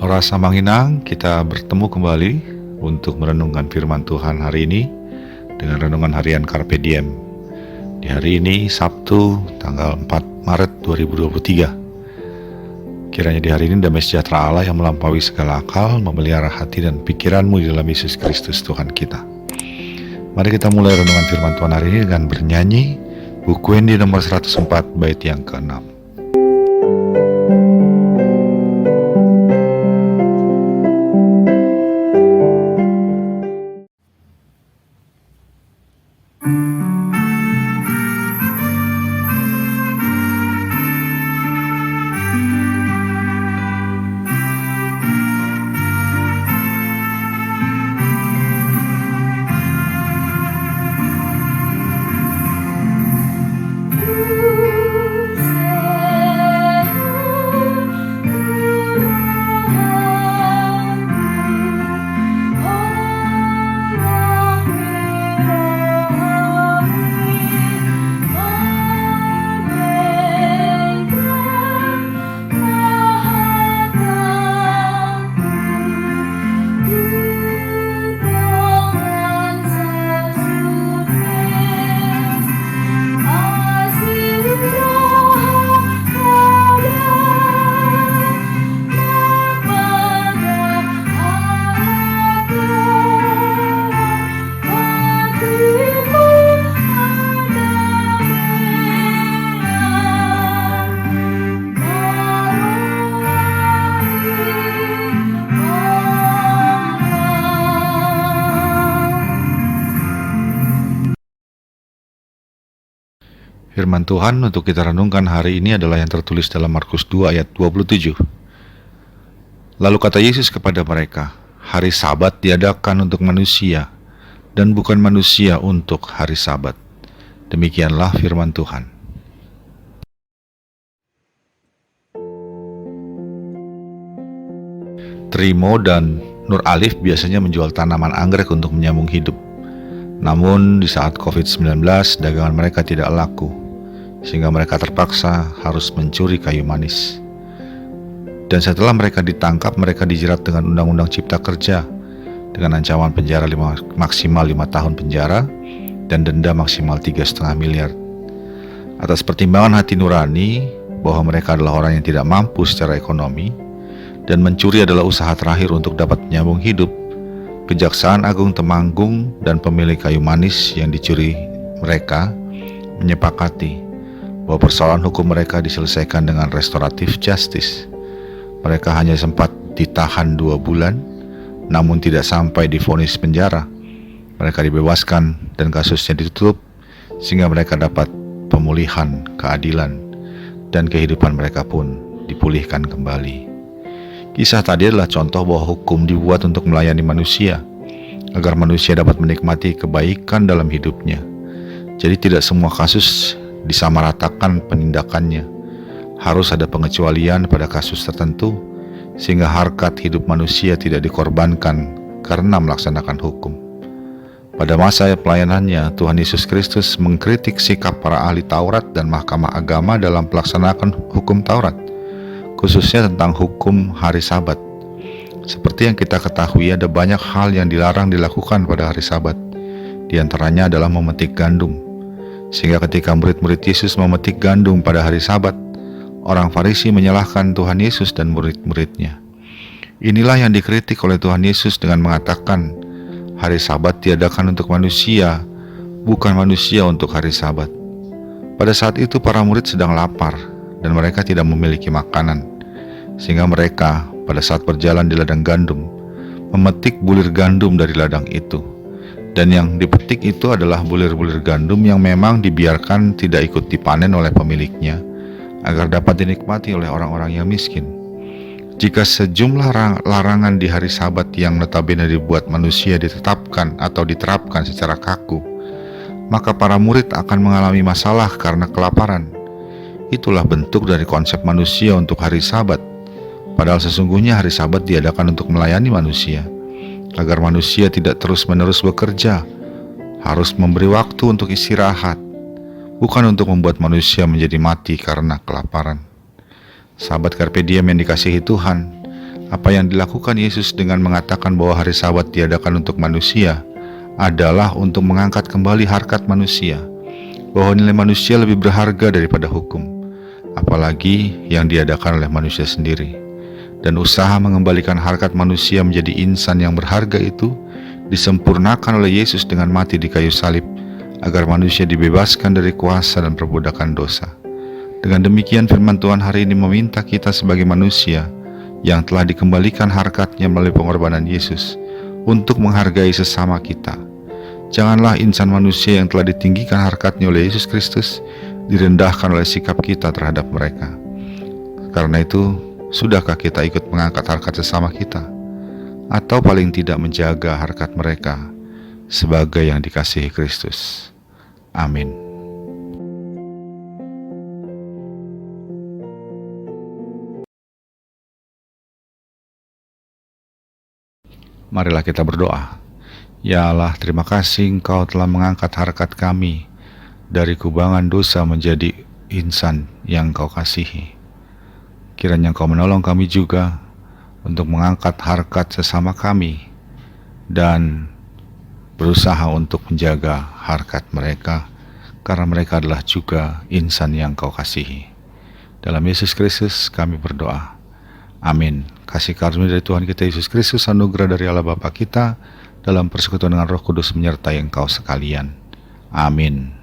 Ora Samanginang, kita bertemu kembali untuk merenungkan firman Tuhan hari ini dengan renungan harian Carpe Diem. Di hari ini, Sabtu, tanggal 4 Maret 2023. Kiranya di hari ini damai sejahtera Allah yang melampaui segala akal memelihara hati dan pikiranmu di dalam Yesus Kristus Tuhan kita. Mari kita mulai renungan firman Tuhan hari ini dengan bernyanyi buku Endi nomor 104 bait yang ke-6. Firman Tuhan untuk kita renungkan hari ini adalah yang tertulis dalam Markus 2 ayat 27. Lalu kata Yesus kepada mereka, hari Sabat diadakan untuk manusia, dan bukan manusia untuk hari Sabat. Demikianlah firman Tuhan. Trimo dan Nur Alif biasanya menjual tanaman anggrek untuk menyambung hidup. Namun di saat COVID-19 dagangan mereka tidak laku, sehingga mereka terpaksa harus mencuri kayu manis. Dan setelah mereka ditangkap, mereka dijerat dengan Undang-Undang Cipta Kerja dengan ancaman penjara maksimal 5 tahun penjara dan denda maksimal 3,5 miliar. Atas pertimbangan hati nurani bahwa mereka adalah orang yang tidak mampu secara ekonomi dan mencuri adalah usaha terakhir untuk dapat menyambung hidup, Kejaksaan Agung Temanggung dan pemilik kayu manis yang dicuri mereka menyepakati bahwa persoalan hukum mereka diselesaikan dengan restoratif justice. Mereka hanya sempat ditahan 2 bulan, namun tidak sampai divonis penjara. Mereka dibebaskan dan kasusnya ditutup, sehingga mereka dapat pemulihan, keadilan, dan kehidupan mereka pun dipulihkan kembali. Kisah tadi adalah contoh bahwa hukum dibuat untuk melayani manusia, agar manusia dapat menikmati kebaikan dalam hidupnya. Jadi tidak semua kasus disamaratakan penindakannya. Harus ada pengecualian pada kasus tertentu, sehingga harkat hidup manusia tidak dikorbankan karena melaksanakan hukum. Pada masa pelayanannya, Tuhan Yesus Kristus mengkritik sikap para ahli Taurat dan mahkamah agama dalam pelaksanaan hukum Taurat, khususnya tentang hukum hari Sabat. Seperti yang kita ketahui, ada banyak hal yang dilarang dilakukan pada hari Sabat. Di antaranya adalah memetik gandum. Sehingga ketika murid-murid Yesus memetik gandum pada hari Sabat, orang Farisi menyalahkan Tuhan Yesus dan murid-muridnya. Inilah yang dikritik oleh Tuhan Yesus dengan mengatakan, hari Sabat diadakan untuk manusia, bukan manusia untuk hari Sabat. Pada saat itu para murid sedang lapar dan mereka tidak memiliki makanan, sehingga mereka pada saat berjalan di ladang gandum memetik bulir gandum dari ladang itu. Dan yang dipetik itu adalah bulir-bulir gandum yang memang dibiarkan tidak ikut dipanen oleh pemiliknya, agar dapat dinikmati oleh orang-orang yang miskin. Jika sejumlah larangan di hari Sabat yang notabene dibuat manusia ditetapkan atau diterapkan secara kaku, maka para murid akan mengalami masalah karena kelaparan. Itulah bentuk dari konsep manusia untuk hari Sabat. Padahal sesungguhnya hari Sabat diadakan untuk melayani manusia, agar manusia tidak terus-menerus bekerja, harus memberi waktu untuk istirahat, bukan untuk membuat manusia menjadi mati karena kelaparan. Sahabat Carpe Diem yang dikasihi Tuhan, Apa yang dilakukan Yesus dengan mengatakan bahwa hari Sabat diadakan untuk manusia adalah untuk mengangkat kembali harkat manusia, bahwa nilai manusia lebih berharga daripada hukum, apalagi yang diadakan oleh manusia sendiri. Dan usaha mengembalikan harkat manusia menjadi insan yang berharga itu disempurnakan oleh Yesus dengan mati di kayu salib, agar manusia dibebaskan dari kuasa dan perbudakan dosa. Dengan demikian firman Tuhan hari ini meminta kita sebagai manusia yang telah dikembalikan harkatnya melalui pengorbanan Yesus untuk menghargai sesama kita. Janganlah insan manusia yang telah ditinggikan harkatnya oleh Yesus Kristus direndahkan oleh sikap kita terhadap mereka. Karena itu, sudahkah kita ikut mengangkat harkat sesama kita? Atau paling tidak menjaga harkat mereka sebagai yang dikasihi Kristus? Amin. Marilah kita berdoa. Ya Allah, terima kasih Engkau telah mengangkat harkat kami dari kubangan dosa menjadi insan yang Engkau kasihi. Kiranya Engkau menolong kami juga untuk mengangkat harkat sesama kami dan berusaha untuk menjaga harkat mereka, karena mereka adalah juga insan yang Engkau kasihi. Dalam Yesus Kristus kami berdoa. Amin. Kasih karunia dari Tuhan kita Yesus Kristus, anugerah dari Allah Bapa kita, dalam persekutuan dengan Roh Kudus menyertai engkau sekalian. Amin.